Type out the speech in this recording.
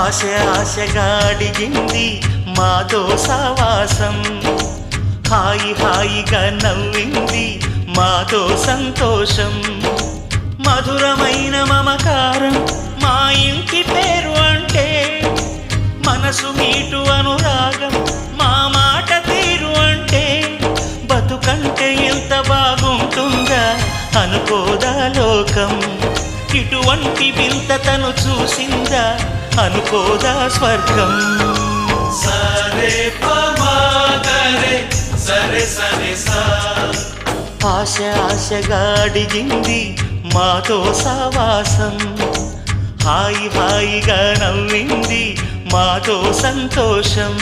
ఆశ ఆశగా అడిగింది మాతో సావాసం, హాయి హాయిగా నవ్వింది మాతో సంతోషం. మధురమైన మమకారం మా ఇంటి పేరు అంటే, మనసు మీటు అనురాగం మా మాట తీరు అంటే, బతుకంటే ఎంత బాగుంటుందా అనుకోదా లోకం. ఇటువంటి వింత తను చూసిందా అనుకోదా స్వర్గం. సరే పమాగరే సరే సరే సా. ఆశ ఆశగా అడిగింది మాతో సావాసం, హాయి హాయిగా నవ్వింది మాతో సంతోషం.